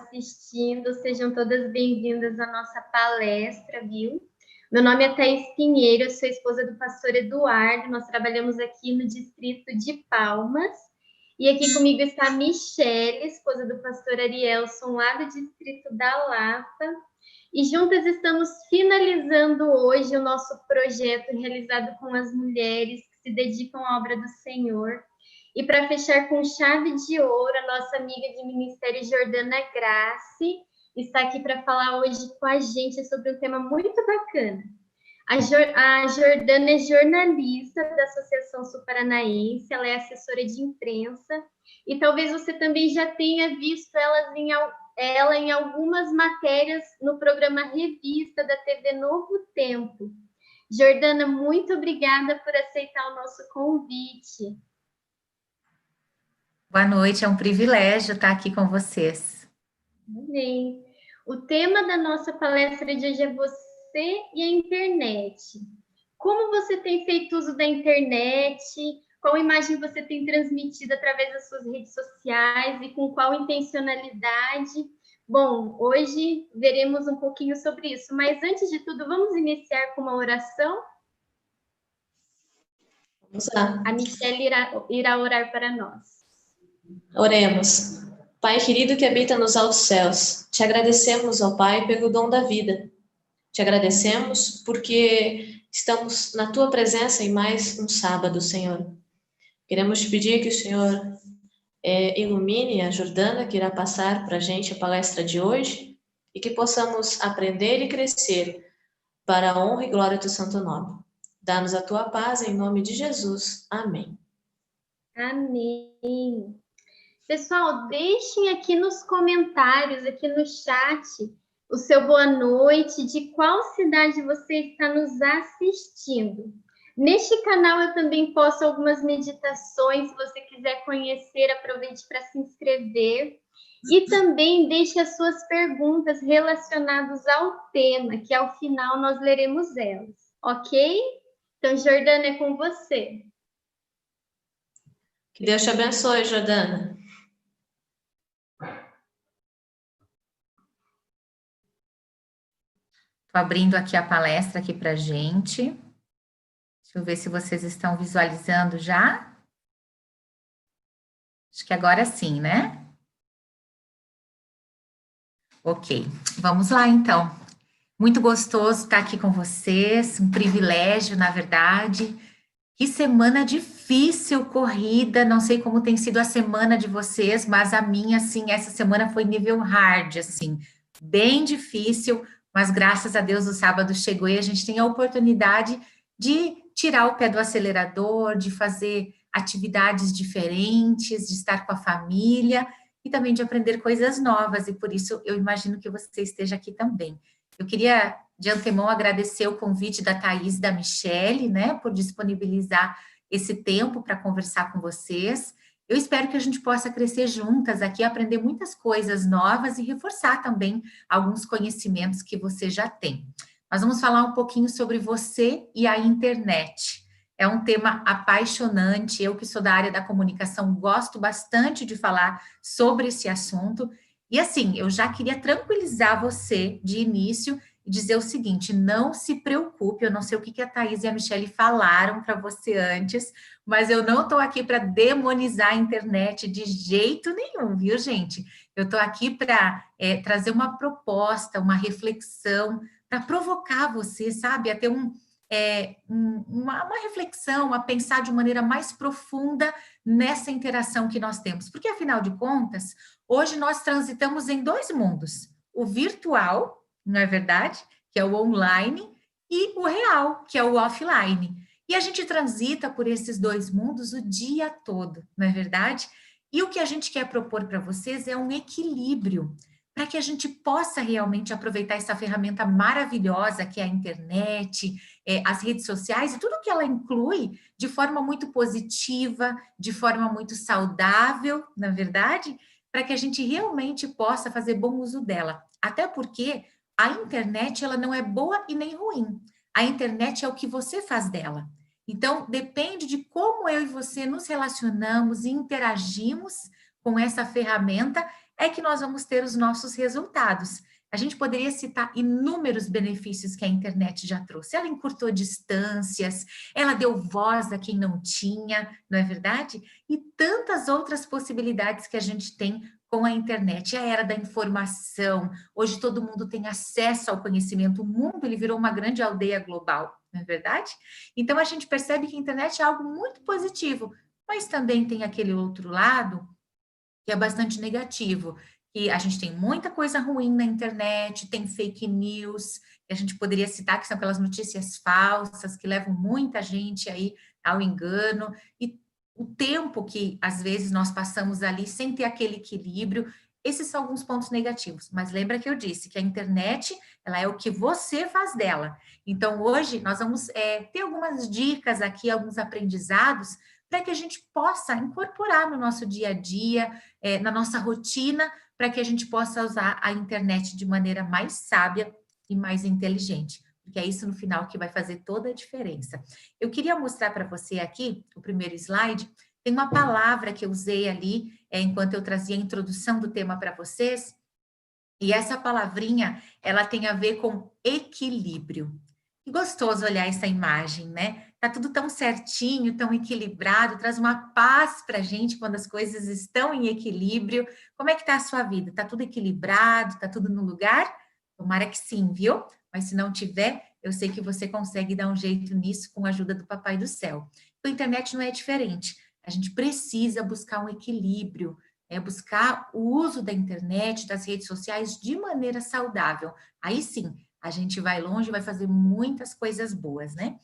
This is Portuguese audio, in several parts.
assistindo, sejam todas bem-vindas à nossa palestra, viu? Meu nome é Thaís Pinheiro, eu sou esposa do pastor Eduardo, nós trabalhamos aqui no distrito de Palmas, e aqui comigo está a Michele, esposa do pastor Arielson, lá do distrito da Lapa, e juntas estamos finalizando hoje o nosso projeto realizado com as mulheres que se dedicam à obra do Senhor. E para fechar com chave de ouro, a nossa amiga de ministério Jordana Grace está aqui para falar hoje com a gente sobre um tema muito bacana. A Jordana é jornalista da Associação Sul-Paranaense, ela é assessora de imprensa, e talvez você também já tenha visto ela em algumas matérias no programa Revista da TV Novo Tempo. Jordana, muito obrigada por aceitar o nosso convite. Boa noite, é um privilégio estar aqui com vocês. Bem, o tema da nossa palestra de hoje é você e a internet. Como você tem feito uso da internet? Qual imagem você tem transmitido através das suas redes sociais e com qual intencionalidade? Bom, hoje veremos um pouquinho sobre isso, mas antes de tudo, vamos iniciar com uma oração? Vamos lá. A Michele irá orar para nós. Oremos. Pai querido que habita nos altos céus, te agradecemos, ó Pai, pelo dom da vida. Te agradecemos porque estamos na tua presença em mais um sábado, Senhor. Queremos te pedir que o Senhor ilumine a Jordana, que irá passar para a gente a palestra de hoje, e que possamos aprender e crescer para a honra e glória do santo nome. Dá-nos a tua paz em nome de Jesus. Amém. Amém. Pessoal, deixem aqui nos comentários, aqui no chat, o seu boa noite, de qual cidade você está nos assistindo. Neste canal eu também posto algumas meditações, se você quiser conhecer, aproveite para se inscrever. E também deixe as suas perguntas relacionadas ao tema, que ao final nós leremos elas, ok? Então, Jordana, é com você. Que Deus te abençoe, Jordana. Estou abrindo aqui a palestra aqui para a gente. Deixa eu ver se vocês estão visualizando já. Acho que agora sim, né? Ok, vamos lá então. Muito gostoso estar aqui com vocês, um privilégio, na verdade. Que semana difícil, corrida, não sei como tem sido a semana de vocês, mas a minha, assim, essa semana foi nível hard, assim, bem difícil, mas graças a Deus o sábado chegou e a gente tem a oportunidade de tirar o pé do acelerador, de fazer atividades diferentes, de estar com a família e também de aprender coisas novas, e por isso eu imagino que você esteja aqui também. Eu queria, de antemão, agradecer o convite da Thaís e da Michele, né, por disponibilizar esse tempo para conversar com vocês. Eu espero que a gente possa crescer juntas aqui, aprender muitas coisas novas e reforçar também alguns conhecimentos que você já tem. Nós vamos falar um pouquinho sobre você e a internet. É um tema apaixonante, eu que sou da área da comunicação gosto bastante de falar sobre esse assunto. E assim, eu já queria tranquilizar você de início e dizer o seguinte, não se preocupe, eu não sei o que a Thaís e a Michele falaram para você antes, mas eu não estou aqui para demonizar a internet de jeito nenhum, viu, gente? Eu estou aqui para trazer uma proposta, uma reflexão, para provocar você, sabe, a ter uma reflexão, a pensar de maneira mais profunda nessa interação que nós temos. Porque, afinal de contas, hoje nós transitamos em dois mundos, o virtual, não é verdade? Que é o online, e o real, que é o offline. E a gente transita por esses dois mundos o dia todo, não é verdade? E o que a gente quer propor para vocês é um equilíbrio, para que a gente possa realmente aproveitar essa ferramenta maravilhosa que é a internet, as redes sociais e tudo que ela inclui de forma muito positiva, de forma muito saudável, na verdade, para que a gente realmente possa fazer bom uso dela. Até porque a internet ela não é boa e nem ruim. A internet é o que você faz dela. Então, depende de como eu e você nos relacionamos e interagimos com essa ferramenta, é que nós vamos ter os nossos resultados. A gente poderia citar inúmeros benefícios que a internet já trouxe. Ela encurtou distâncias, ela deu voz a quem não tinha, não é verdade? E tantas outras possibilidades que a gente tem com a internet. A era da informação, hoje todo mundo tem acesso ao conhecimento, o mundo ele virou uma grande aldeia global, não é verdade? Então a gente percebe que a internet é algo muito positivo, mas também tem aquele outro lado que é bastante negativo, que a gente tem muita coisa ruim na internet, tem fake news, que a gente poderia citar que são aquelas notícias falsas que levam muita gente aí ao engano, e o tempo que às vezes nós passamos ali sem ter aquele equilíbrio, esses são alguns pontos negativos, mas lembra que eu disse que a internet, ela é o que você faz dela. Então, hoje, nós vamos ter algumas dicas aqui, alguns aprendizados, para que a gente possa incorporar no nosso dia a dia, na nossa rotina, para que a gente possa usar a internet de maneira mais sábia e mais inteligente, porque é isso no final que vai fazer toda a diferença. Eu queria mostrar para você aqui, o primeiro slide, tem uma palavra que eu usei ali, enquanto eu trazia a introdução do tema para vocês, e essa palavrinha, ela tem a ver com equilíbrio. Que gostoso olhar essa imagem, né? Tá tudo tão certinho, tão equilibrado, traz uma paz para a gente quando as coisas estão em equilíbrio. Como é que tá a sua vida? Tá tudo equilibrado? Tá tudo no lugar? Tomara que sim, viu? Mas se não tiver, eu sei que você consegue dar um jeito nisso com a ajuda do Papai do Céu. Então, a internet não é diferente. A gente precisa buscar um equilíbrio, buscar o uso da internet, das redes sociais de maneira saudável. Aí sim, a gente vai longe, vai fazer muitas coisas boas, né?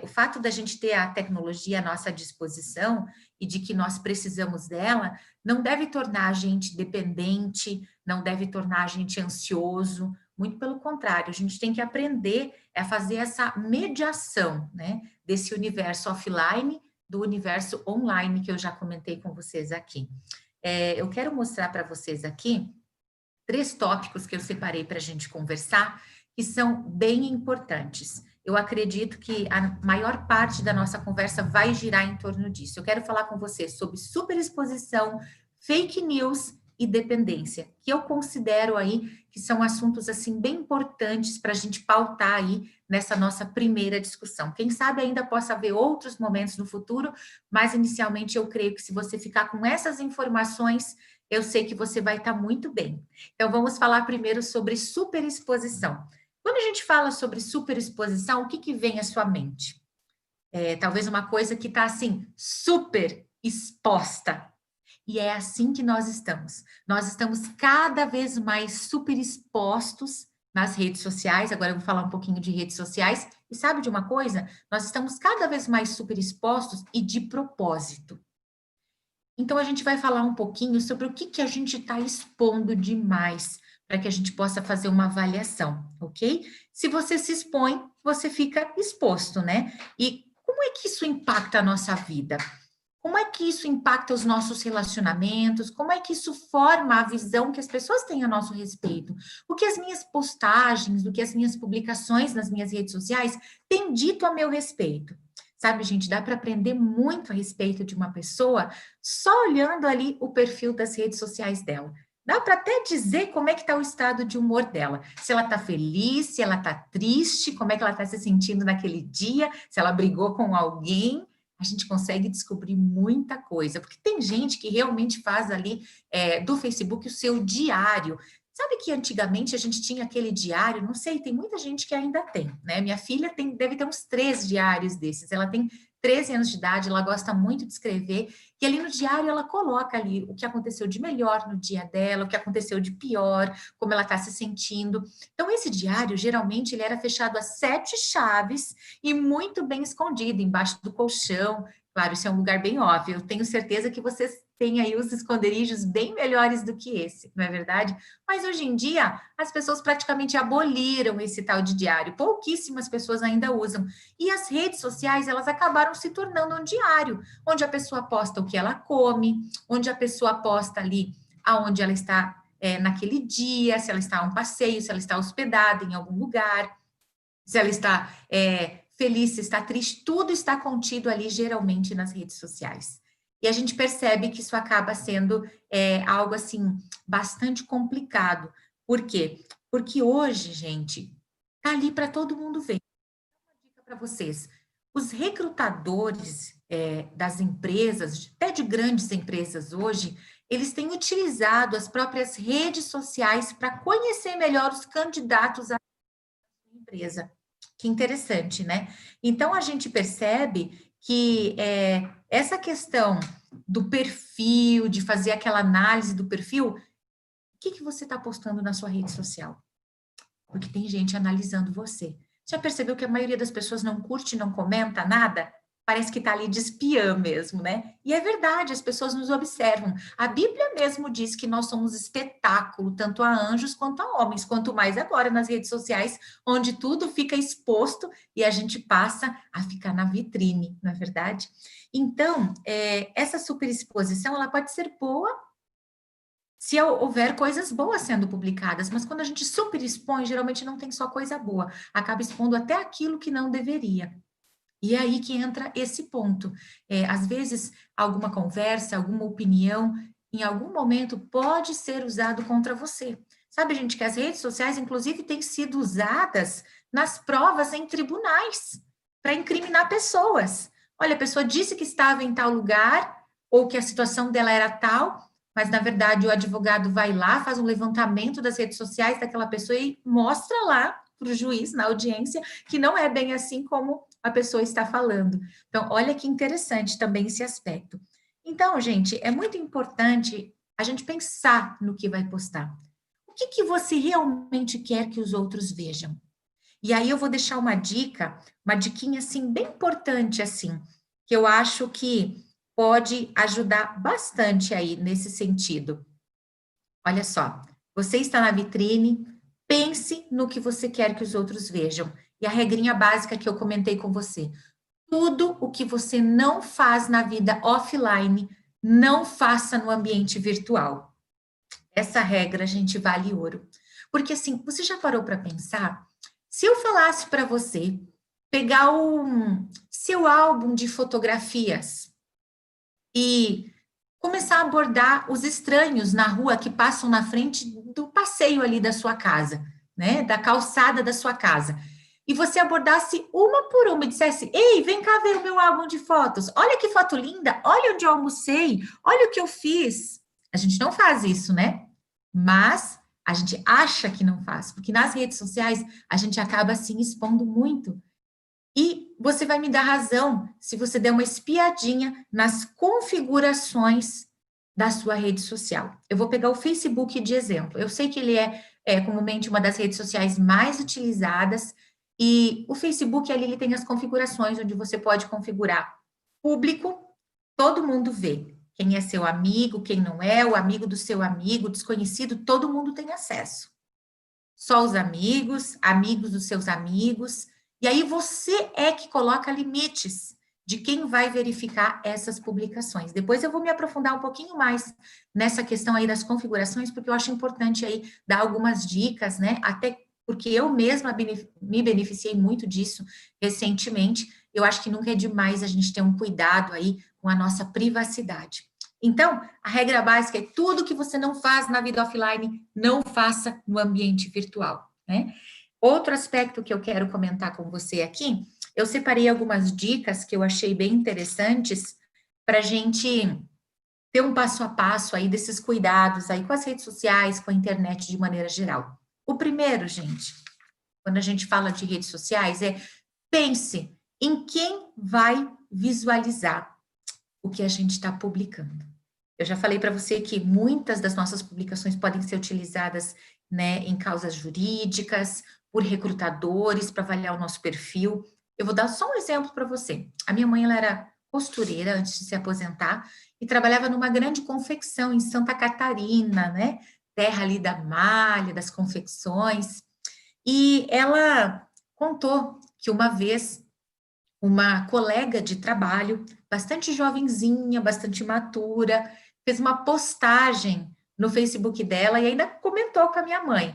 O fato da gente ter a tecnologia à nossa disposição e de que nós precisamos dela, não deve tornar a gente dependente, não deve tornar a gente ansioso, muito pelo contrário, a gente tem que aprender a fazer essa mediação, né, desse universo offline do universo online que eu já comentei com vocês aqui. Eu quero mostrar para vocês aqui 3 tópicos que eu separei para a gente conversar, que são bem importantes. Eu acredito que a maior parte da nossa conversa vai girar em torno disso. Eu quero falar com você sobre superexposição, fake news e dependência, que eu considero aí que são assuntos assim bem importantes para a gente pautar aí nessa nossa primeira discussão. Quem sabe ainda possa haver outros momentos no futuro, mas inicialmente eu creio que se você ficar com essas informações, eu sei que você vai estar muito bem. Então, vamos falar primeiro sobre superexposição. Quando a gente fala sobre superexposição, o que vem à sua mente? Talvez uma coisa que está assim, super exposta. E é assim que nós estamos. Nós estamos cada vez mais super expostos nas redes sociais. Agora eu vou falar um pouquinho de redes sociais. E sabe de uma coisa? Nós estamos cada vez mais super expostos e de propósito. Então, a gente vai falar um pouquinho sobre o que a gente está expondo demais, para que a gente possa fazer uma avaliação, ok? Se você se expõe, você fica exposto, né? E como é que isso impacta a nossa vida? Como é que isso impacta os nossos relacionamentos? Como é que isso forma a visão que as pessoas têm a nosso respeito? O que as minhas postagens, o que as minhas publicações nas minhas redes sociais têm dito a meu respeito? Sabe, gente, dá para aprender muito a respeito de uma pessoa só olhando ali o perfil das redes sociais dela. Dá para até dizer como é que está o estado de humor dela. Se ela está feliz, se ela está triste, como é que ela está se sentindo naquele dia, se ela brigou com alguém. A gente consegue descobrir muita coisa, porque tem gente que realmente faz ali do Facebook o seu diário. Sabe que antigamente a gente tinha aquele diário, não sei, tem muita gente que ainda tem, né? Minha filha deve ter uns 3 diários desses, ela tem 13 anos de idade, ela gosta muito de escrever, e ali no diário ela coloca ali o que aconteceu de melhor no dia dela, o que aconteceu de pior, como ela está se sentindo. Então, esse diário, geralmente, ele era fechado a 7 chaves e muito bem escondido, embaixo do colchão. Claro, isso é um lugar bem óbvio, eu tenho certeza que vocês têm aí os esconderijos bem melhores do que esse, não é verdade? Mas hoje em dia, as pessoas praticamente aboliram esse tal de diário, pouquíssimas pessoas ainda usam. E as redes sociais, elas acabaram se tornando um diário, onde a pessoa posta o que ela come, onde a pessoa posta ali aonde ela está naquele dia, se ela está a um passeio, se ela está hospedada em algum lugar, se ela está feliz, se está triste, tudo está contido ali geralmente nas redes sociais. E a gente percebe que isso acaba sendo algo, assim, bastante complicado. Por quê? Porque hoje, gente, tá ali para todo mundo ver. Uma dica para vocês. Os recrutadores das empresas, até de grandes empresas hoje, eles têm utilizado as próprias redes sociais para conhecer melhor os candidatos à empresa. Que interessante, né? Então, a gente percebe que essa questão do perfil, de fazer aquela análise do perfil, o que você está postando na sua rede social? Porque tem gente analisando você. Já percebeu que a maioria das pessoas não curte, não comenta nada? Parece que está ali de espiã mesmo, né? E é verdade, as pessoas nos observam. A Bíblia mesmo diz que nós somos espetáculo, tanto a anjos quanto a homens, quanto mais agora nas redes sociais, onde tudo fica exposto e a gente passa a ficar na vitrine, não é verdade? Então, essa superexposição, ela pode ser boa se houver coisas boas sendo publicadas, mas quando a gente superexpõe, geralmente não tem só coisa boa, acaba expondo até aquilo que não deveria. E é aí que entra esse ponto. Às vezes, alguma conversa, alguma opinião, em algum momento, pode ser usado contra você. Sabe, gente, que as redes sociais, inclusive, têm sido usadas nas provas em tribunais para incriminar pessoas. Olha, a pessoa disse que estava em tal lugar, ou que a situação dela era tal, mas, na verdade, o advogado vai lá, faz um levantamento das redes sociais daquela pessoa e mostra lá para o juiz, na audiência, que não é bem assim como a pessoa está falando. Então, olha que interessante também esse aspecto. Então, gente, é muito importante a gente pensar no que vai postar. O que você realmente quer que os outros vejam? E aí eu vou deixar uma dica, uma diquinha assim bem importante assim, que eu acho que pode ajudar bastante aí nesse sentido. Olha só, você está na vitrine, pense no que você quer que os outros vejam. E a regrinha básica que eu comentei com você. Tudo o que você não faz na vida offline, não faça no ambiente virtual. Essa regra, gente, vale ouro. Porque assim, você já parou para pensar? Se eu falasse para você pegar o seu álbum de fotografias e começar a abordar os estranhos na rua que passam na frente do passeio ali da sua casa, né? Da calçada da sua casa. E você abordasse uma por uma e dissesse: ei, vem cá ver o meu álbum de fotos. Olha que foto linda, olha onde eu almocei, olha o que eu fiz. A gente não faz isso, né? Mas a gente acha que não faz, porque nas redes sociais a gente acaba assim expondo muito. E você vai me dar razão se você der uma espiadinha nas configurações da sua rede social. Eu vou pegar o Facebook de exemplo. Eu sei que ele é comumente uma das redes sociais mais utilizadas, e o Facebook ali ele tem as configurações onde você pode configurar público, todo mundo vê. Quem é seu amigo, quem não é, o amigo do seu amigo, desconhecido, todo mundo tem acesso. Só os amigos, amigos dos seus amigos. E aí você é que coloca limites de quem vai verificar essas publicações. Depois eu vou me aprofundar um pouquinho mais nessa questão aí das configurações, porque eu acho importante aí dar algumas dicas, né? Até porque eu mesma me beneficiei muito disso recentemente. Eu acho que nunca é demais a gente ter um cuidado aí com a nossa privacidade. Então, a regra básica é tudo que você não faz na vida offline, não faça no ambiente virtual, né? Outro aspecto que eu quero comentar com você aqui, eu separei algumas dicas que eu achei bem interessantes para a gente ter um passo a passo aí desses cuidados aí com as redes sociais, com a internet de maneira geral. O primeiro, gente, quando a gente fala de redes sociais, pense em quem vai visualizar o que a gente está publicando. Eu já falei para você que muitas das nossas publicações podem ser utilizadas, né, em causas jurídicas, por recrutadores, para avaliar o nosso perfil. Eu vou dar só um exemplo para você. A minha mãe, ela era costureira antes de se aposentar e trabalhava numa grande confecção em Santa Catarina, né, terra ali da malha, das confecções. E ela contou que uma vez uma colega de trabalho, bastante jovenzinha, bastante matura, fez uma postagem no Facebook dela e ainda comentou com a minha mãe.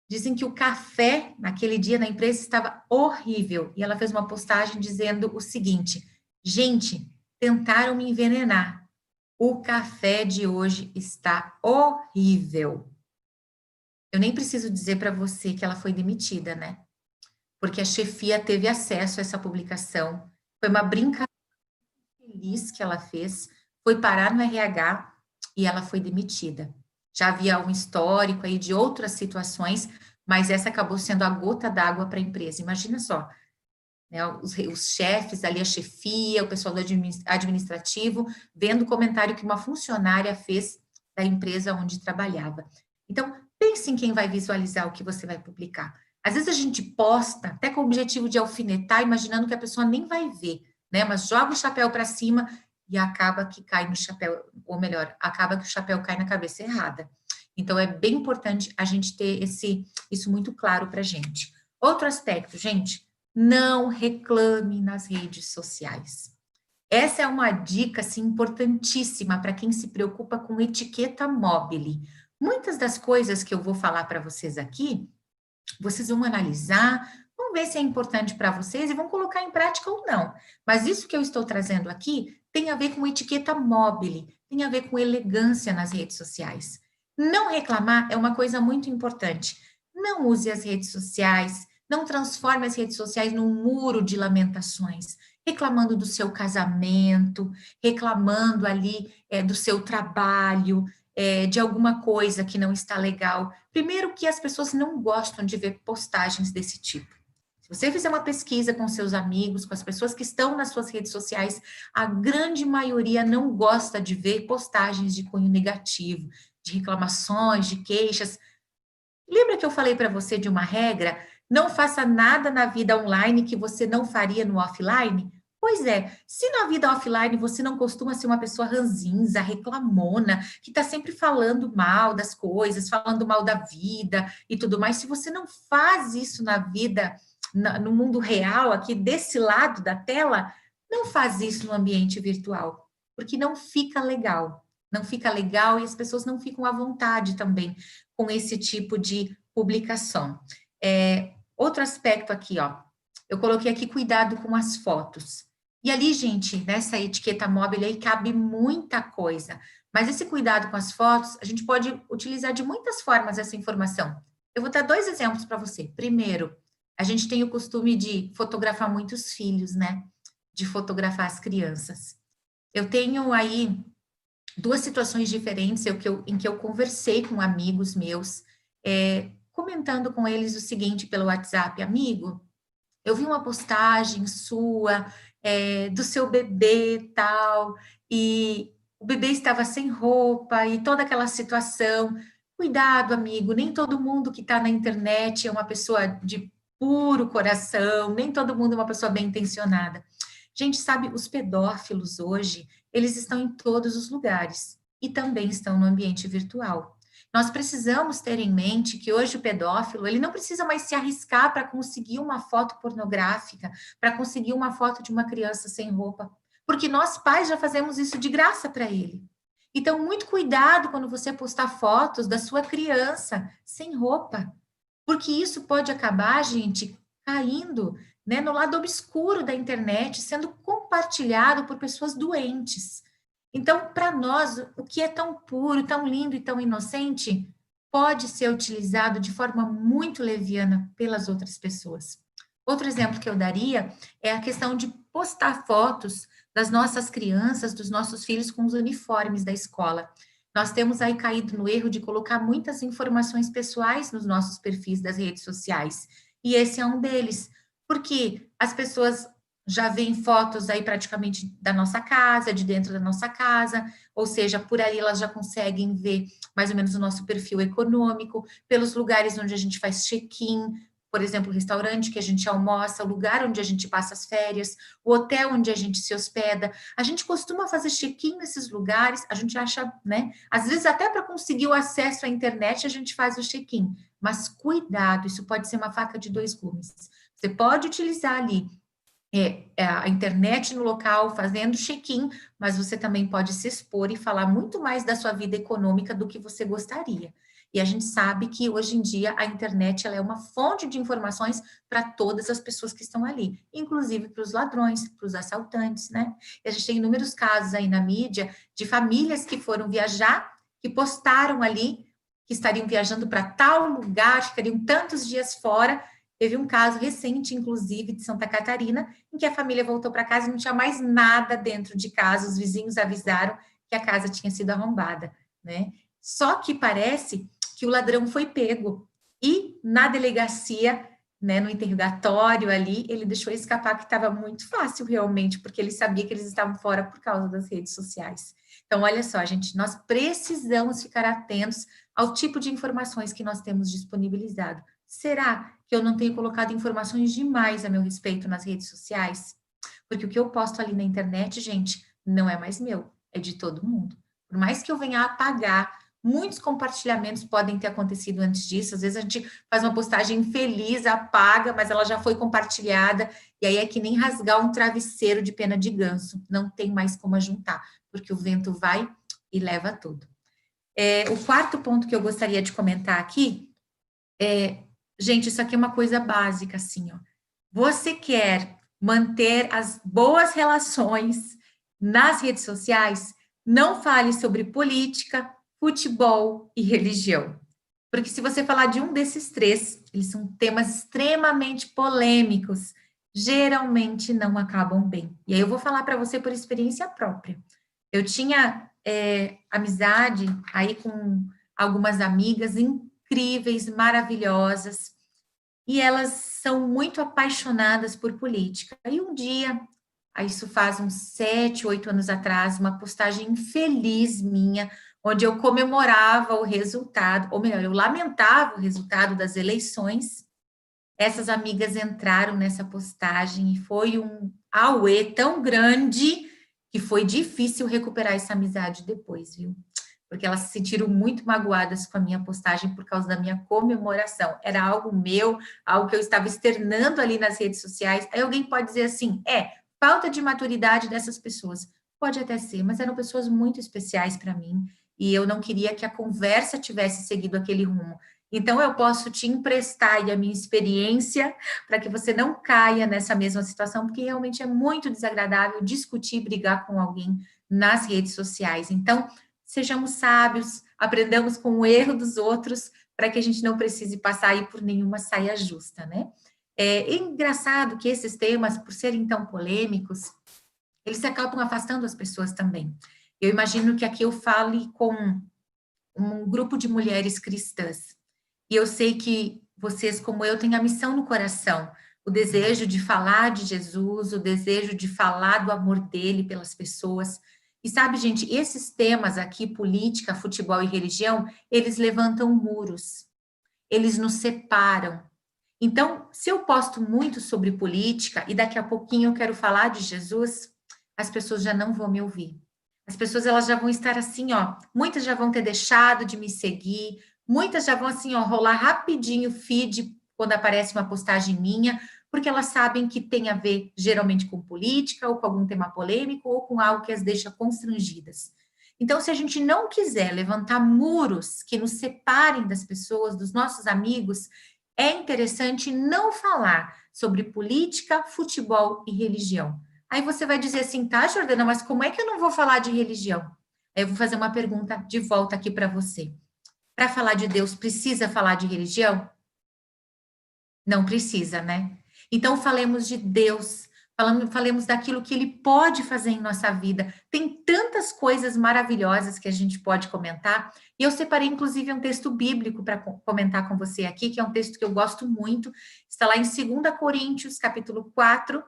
Dizem que o café naquele dia na empresa estava horrível. E ela fez uma postagem dizendo o seguinte: gente, tentaram me envenenar. O café de hoje está horrível. Eu nem preciso dizer para você que ela foi demitida, né? Porque a chefia teve acesso a essa publicação. Foi uma brincadeira feliz que ela fez, foi parar no RH e ela foi demitida. Já havia um histórico aí de outras situações, mas essa acabou sendo a gota d'água para a empresa. Imagina só, né, os chefes ali, a chefia, o pessoal do administrativo, vendo o comentário que uma funcionária fez da empresa onde trabalhava. Então, pense em quem vai visualizar o que você vai publicar. Às vezes a gente posta até com o objetivo de alfinetar, imaginando que a pessoa nem vai ver, né? Mas joga o chapéu para cima e acaba que cai no chapéu, ou melhor, acaba que o chapéu cai na cabeça errada. Então, é bem importante a gente ter isso muito claro para a gente. Outro aspecto, gente, não reclame nas redes sociais. Essa é uma dica assim, importantíssima para quem se preocupa com etiqueta mobile. Muitas das coisas que eu vou falar para vocês aqui, vocês vão analisar, vão ver se é importante para vocês e vão colocar em prática ou não. Mas isso que eu estou trazendo aqui tem a ver com etiqueta mobile, tem a ver com elegância nas redes sociais. Não reclamar é uma coisa muito importante. Não use as redes sociais, não transforme as redes sociais num muro de lamentações, reclamando do seu casamento, reclamando ali do seu trabalho, de alguma coisa que não está legal. Primeiro que as pessoas não gostam de ver postagens desse tipo. Se você fizer uma pesquisa com seus amigos, com as pessoas que estão nas suas redes sociais, a grande maioria não gosta de ver postagens de cunho negativo, de reclamações, de queixas. Lembra que eu falei para você de uma regra? Não faça nada na vida online que você não faria no offline? Pois é, se na vida offline você não costuma ser uma pessoa ranzinza, reclamona, que está sempre falando mal das coisas, falando mal da vida e tudo mais, se você não faz isso na vida, no mundo real, aqui desse lado da tela, não faz isso no ambiente virtual, porque não fica legal. Não fica legal e as pessoas não ficam à vontade também com esse tipo de publicação. Outro aspecto aqui, ó, eu coloquei aqui cuidado com as fotos. E ali, gente, nessa etiqueta móvel aí cabe muita coisa. Mas esse cuidado com as fotos, a gente pode utilizar de muitas formas essa informação. Eu vou dar 2 exemplos para você. Primeiro, a gente tem o costume de fotografar muitos filhos, né? De fotografar as crianças. Eu tenho aí 2 situações diferentes em que eu conversei com amigos meus, comentando com eles o seguinte pelo WhatsApp: amigo, eu vi uma postagem sua, do seu bebê tal, e o bebê estava sem roupa e toda aquela situação. Cuidado, amigo, nem todo mundo que está na internet é uma pessoa de puro coração, nem todo mundo é uma pessoa bem intencionada. Gente, sabe, os pedófilos hoje, eles estão em todos os lugares e também estão no ambiente virtual. Nós precisamos ter em mente que hoje o pedófilo, ele não precisa mais se arriscar para conseguir uma foto pornográfica, para conseguir uma foto de uma criança sem roupa, porque nós pais já fazemos isso de graça para ele. Então, muito cuidado quando você postar fotos da sua criança sem roupa, porque isso pode acabar, gente, caindo, né, no lado obscuro da internet, sendo compartilhado por pessoas doentes. Então, para nós, o que é tão puro, tão lindo e tão inocente pode ser utilizado de forma muito leviana pelas outras pessoas. Outro exemplo que eu daria é a questão de postar fotos das nossas crianças, dos nossos filhos com os uniformes da escola. Nós temos aí caído no erro de colocar muitas informações pessoais nos nossos perfis das redes sociais. E esse é um deles, porque as pessoas já veem fotos aí praticamente da nossa casa, de dentro da nossa casa, ou seja, por aí elas já conseguem ver mais ou menos o nosso perfil econômico, pelos lugares onde a gente faz check-in, por exemplo, o restaurante que a gente almoça, o lugar onde a gente passa as férias, o hotel onde a gente se hospeda. A gente costuma fazer check-in nesses lugares, a gente acha, né? Às vezes até para conseguir o acesso à internet a gente faz o check-in, mas cuidado, isso pode ser uma faca de 2 gumes. Você pode utilizar ali a internet no local, fazendo check-in, mas você também pode se expor e falar muito mais da sua vida econômica do que você gostaria. E a gente sabe que hoje em dia a internet ela é uma fonte de informações para todas as pessoas que estão ali, inclusive para os ladrões, para os assaltantes, né? E a gente tem inúmeros casos aí na mídia de famílias que foram viajar, que postaram ali que estariam viajando para tal lugar, ficariam tantos dias fora. Teve um caso recente, inclusive, de Santa Catarina, em que a família voltou para casa e não tinha mais nada dentro de casa, os vizinhos avisaram que a casa tinha sido arrombada, né? Só que parece que o ladrão foi pego e na delegacia, né, no interrogatório ali, ele deixou escapar que estava muito fácil realmente, porque ele sabia que eles estavam fora por causa das redes sociais. Então, olha só, gente, nós precisamos ficar atentos ao tipo de informações que nós temos disponibilizado. Será que eu não tenho colocado informações demais a meu respeito nas redes sociais? Porque o que eu posto ali na internet, gente, não é mais meu, é de todo mundo. Por mais que eu venha a apagar, muitos compartilhamentos podem ter acontecido antes disso. Às vezes a gente faz uma postagem infeliz, apaga, mas ela já foi compartilhada, e aí é que nem rasgar um travesseiro de pena de ganso. Não tem mais como ajuntar, porque o vento vai e leva tudo. O quarto ponto que eu gostaria de comentar aqui gente, isso aqui é uma coisa básica, assim, ó. Você quer manter as boas relações nas redes sociais? Não fale sobre política, futebol e religião. Porque se você falar de um desses três, eles são temas extremamente polêmicos, geralmente não acabam bem. E aí eu vou falar para você por experiência própria. Eu tinha amizade aí com algumas amigas incríveis, maravilhosas, e elas são muito apaixonadas por política. E um dia, isso faz uns 7, 8 anos atrás, uma postagem infeliz minha, onde eu comemorava o resultado, ou melhor, eu lamentava o resultado das eleições. Essas amigas entraram nessa postagem e foi um auê tão grande que foi difícil recuperar essa amizade depois, viu? Porque elas se sentiram muito magoadas com a minha postagem por causa da minha comemoração. Era algo meu, algo que eu estava externando ali nas redes sociais. Aí alguém pode dizer assim, falta de maturidade dessas pessoas. Pode até ser, mas eram pessoas muito especiais para mim, e eu não queria que a conversa tivesse seguido aquele rumo. Então, eu posso te emprestar a minha experiência para que você não caia nessa mesma situação, porque realmente é muito desagradável discutir, brigar com alguém nas redes sociais. Então, sejamos sábios, aprendamos com o erro dos outros, para que a gente não precise passar aí por nenhuma saia justa, né? É engraçado que esses temas, por serem tão polêmicos, eles acabam afastando as pessoas também. Eu imagino que aqui eu fale com um grupo de mulheres cristãs, e eu sei que vocês, como eu, têm a missão no coração, o desejo de falar de Jesus, o desejo de falar do amor dele pelas pessoas. E sabe, gente, esses temas aqui, política, futebol e religião, eles levantam muros, eles nos separam. Então, se eu posto muito sobre política e daqui a pouquinho eu quero falar de Jesus, as pessoas já não vão me ouvir. As pessoas, elas já vão estar assim, ó, muitas já vão ter deixado de me seguir, muitas já vão assim, ó, rolar rapidinho o feed quando aparece uma postagem minha, porque elas sabem que tem a ver geralmente com política ou com algum tema polêmico ou com algo que as deixa constrangidas. Então, se a gente não quiser levantar muros que nos separem das pessoas, dos nossos amigos, é interessante não falar sobre política, futebol e religião. Aí você vai dizer assim, tá, Jordana, mas como é que eu não vou falar de religião? Aí eu vou fazer uma pergunta de volta aqui para você. Para falar de Deus, precisa falar de religião? Não precisa, né? Então, falemos de Deus, falemos daquilo que Ele pode fazer em nossa vida. Tem tantas coisas maravilhosas que a gente pode comentar, e eu separei, inclusive, um texto bíblico para comentar com você aqui, que é um texto que eu gosto muito, está lá em 2 Coríntios, capítulo 4,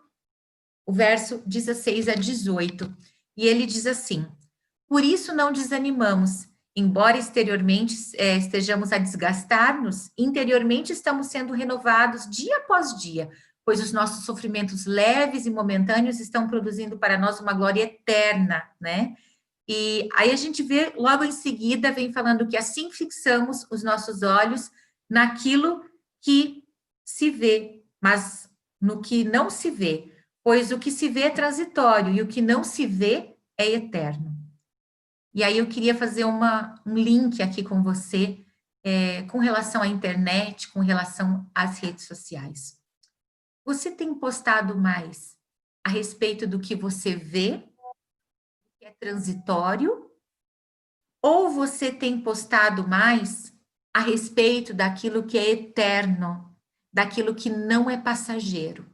o verso 16 a 18, e ele diz assim, por isso não desanimamos, embora exteriormente estejamos a desgastar-nos, interiormente estamos sendo renovados dia após dia, pois os nossos sofrimentos leves e momentâneos estão produzindo para nós uma glória eterna, né? E aí a gente vê, logo em seguida, vem falando que assim fixamos os nossos olhos naquilo que se vê, mas no que não se vê, pois o que se vê é transitório e o que não se vê é eterno. E aí eu queria fazer um link aqui com você com relação à internet, com relação às redes sociais. Você tem postado mais a respeito do que você vê, que é transitório, ou você tem postado mais a respeito daquilo que é eterno, daquilo que não é passageiro?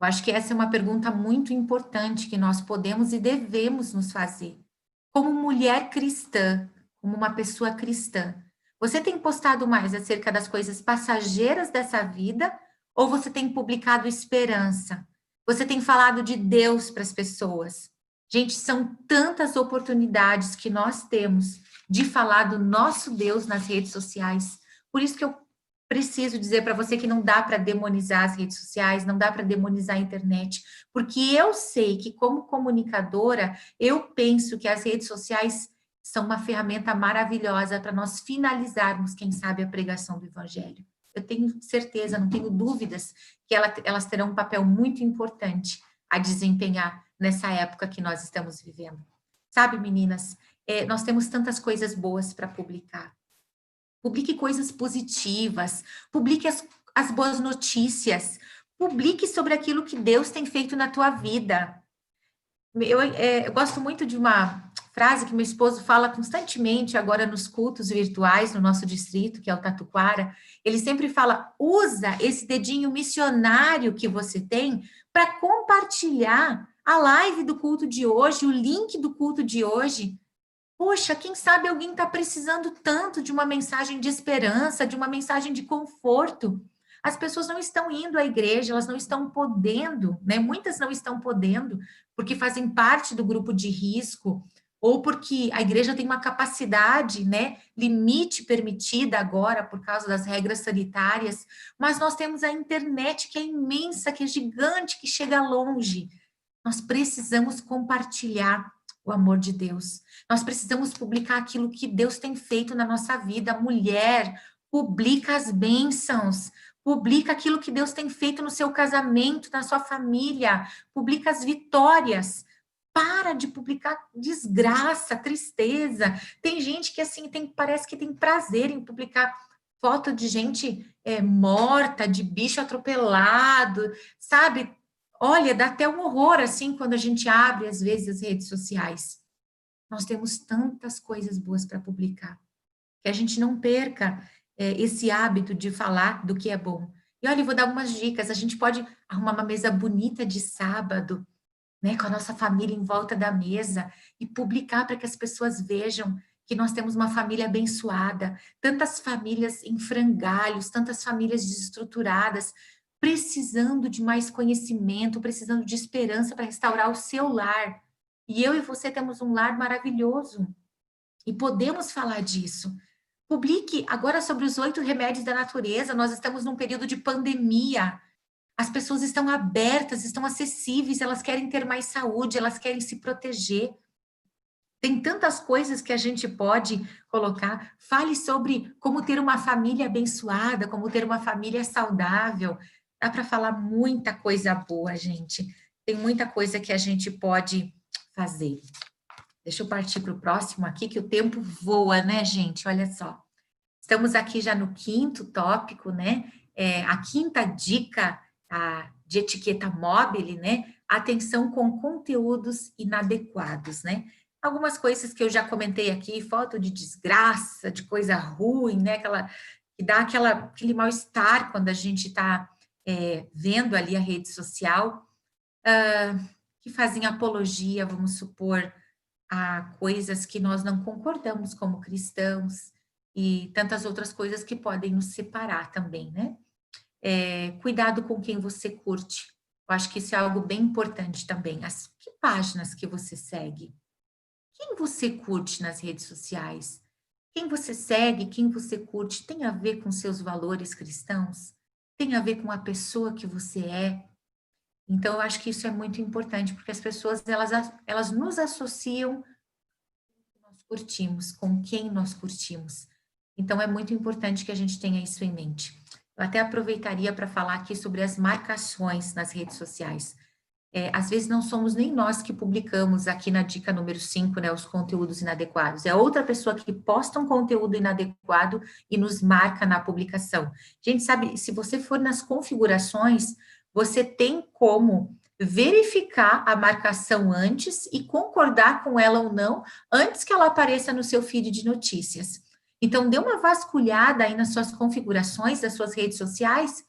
Eu acho que essa é uma pergunta muito importante que nós podemos e devemos nos fazer. Como mulher cristã, como uma pessoa cristã, você tem postado mais acerca das coisas passageiras dessa vida ou você tem publicado esperança? Você tem falado de Deus para as pessoas? Gente, são tantas oportunidades que nós temos de falar do nosso Deus nas redes sociais. Por isso que eu preciso dizer para você que não dá para demonizar as redes sociais, não dá para demonizar a internet, porque eu sei que, como comunicadora, eu penso que as redes sociais são uma ferramenta maravilhosa para nós finalizarmos, quem sabe, a pregação do Evangelho. Eu tenho certeza, não tenho dúvidas, que elas terão um papel muito importante a desempenhar nessa época que nós estamos vivendo. Sabe, meninas, nós temos tantas coisas boas para publicar. Publique coisas positivas, publique as boas notícias, publique sobre aquilo que Deus tem feito na tua vida. Eu gosto muito de uma frase que meu esposo fala constantemente agora nos cultos virtuais no nosso distrito, que é o Tatuquara. Ele sempre fala, usa esse dedinho missionário que você tem para compartilhar a live do culto de hoje, o link do culto de hoje. Poxa, quem sabe alguém está precisando tanto de uma mensagem de esperança, de uma mensagem de conforto. As pessoas não estão indo à igreja, elas não estão podendo, né? Muitas não estão podendo, porque fazem parte do grupo de risco, ou porque a igreja tem uma capacidade, né, limite permitida agora por causa das regras sanitárias, mas nós temos a internet que é imensa, que é gigante, que chega longe. Nós precisamos compartilhar o amor de Deus. Nós precisamos publicar aquilo que Deus tem feito na nossa vida. Mulher, publica as bênçãos, publica aquilo que Deus tem feito no seu casamento, na sua família, publica as vitórias. Para de publicar desgraça, tristeza. Tem gente que assim parece que tem prazer em publicar foto de gente morta, de bicho atropelado, sabe? Olha, dá até um horror assim quando a gente abre às vezes as redes sociais. Nós temos tantas coisas boas para publicar, que a gente não perca esse hábito de falar do que é bom. E olha, eu vou dar algumas dicas. A gente pode arrumar uma mesa bonita de sábado, né, com a nossa família em volta da mesa e publicar para que as pessoas vejam que nós temos uma família abençoada, tantas famílias em frangalhos, tantas famílias desestruturadas, precisando de mais conhecimento, precisando de esperança para restaurar o seu lar. E eu e você temos um lar maravilhoso e podemos falar disso. Publique agora sobre os 8 remédios da natureza. Nós estamos num período de pandemia. As pessoas estão abertas, estão acessíveis, elas querem ter mais saúde, elas querem se proteger. Tem tantas coisas que a gente pode colocar. Fale sobre como ter uma família abençoada, como ter uma família saudável. Dá para falar muita coisa boa, gente. Tem muita coisa que a gente pode fazer. Deixa eu partir para o próximo aqui, que o tempo voa, né, gente? Olha só. Estamos aqui já no 5º tópico, né? A 5ª dica de etiqueta mobile, né? Atenção com conteúdos inadequados, né? Algumas coisas que eu já comentei aqui, foto de desgraça, de coisa ruim, né? Que dá aquele mal-estar quando a gente está vendo ali a rede social, que fazem apologia, vamos supor, a coisas que nós não concordamos como cristãos e tantas outras coisas que podem nos separar também, né? Cuidado com quem você curte. Eu acho que isso é algo bem importante também. Que páginas que você segue? Quem você curte nas redes sociais? Quem você segue, quem você curte, tem a ver com seus valores cristãos? Tem a ver com a pessoa que você é? Então, eu acho que isso é muito importante, porque as pessoas, elas nos associam com o que nós curtimos, com quem nós curtimos. Então, é muito importante que a gente tenha isso em mente. Eu até aproveitaria para falar aqui sobre as marcações nas redes sociais. às vezes não somos nem nós que publicamos aqui na dica número 5, né, os conteúdos inadequados, é outra pessoa que posta um conteúdo inadequado e nos marca na publicação. Gente, sabe, se você for nas configurações, você tem como verificar a marcação antes e concordar com ela ou não, antes que ela apareça no seu feed de notícias. Então, dê uma vasculhada aí nas suas configurações das suas redes sociais,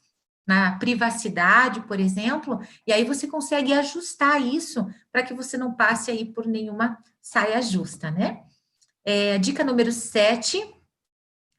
na privacidade, por exemplo, e aí você consegue ajustar isso para que você não passe aí por nenhuma saia justa, né? Dica número 7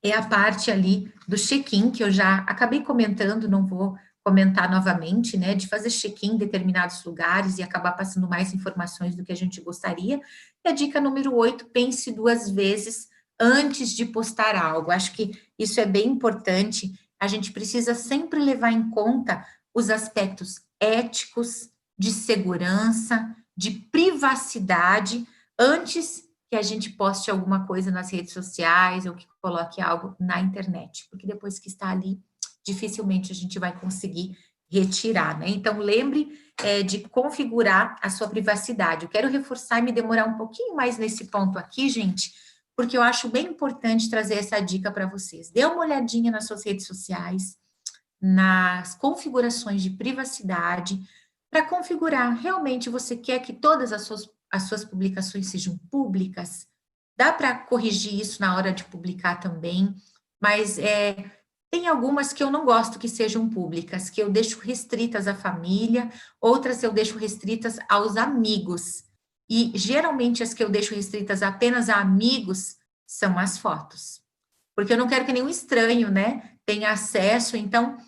é a parte ali do check-in, que eu já acabei comentando, não vou comentar novamente, né? De fazer check-in em determinados lugares e acabar passando mais informações do que a gente gostaria. E a dica número 8, pense 2 vezes antes de postar algo. Acho que isso é bem importante. A gente precisa sempre levar em conta os aspectos éticos, de segurança, de privacidade, antes que a gente poste alguma coisa nas redes sociais ou que coloque algo na internet, porque depois que está ali, dificilmente a gente vai conseguir retirar, né? Então, lembre de configurar a sua privacidade. Eu quero reforçar e me demorar um pouquinho mais nesse ponto aqui, gente, porque eu acho bem importante trazer essa dica para vocês. Dê uma olhadinha nas suas redes sociais, nas configurações de privacidade, para configurar, realmente você quer que todas as suas publicações sejam públicas? Dá para corrigir isso na hora de publicar também, mas tem algumas que eu não gosto que sejam públicas, que eu deixo restritas à família, outras eu deixo restritas aos amigos. E geralmente as que eu deixo restritas apenas a amigos são as fotos. Porque eu não quero que nenhum estranho, né, tenha acesso, então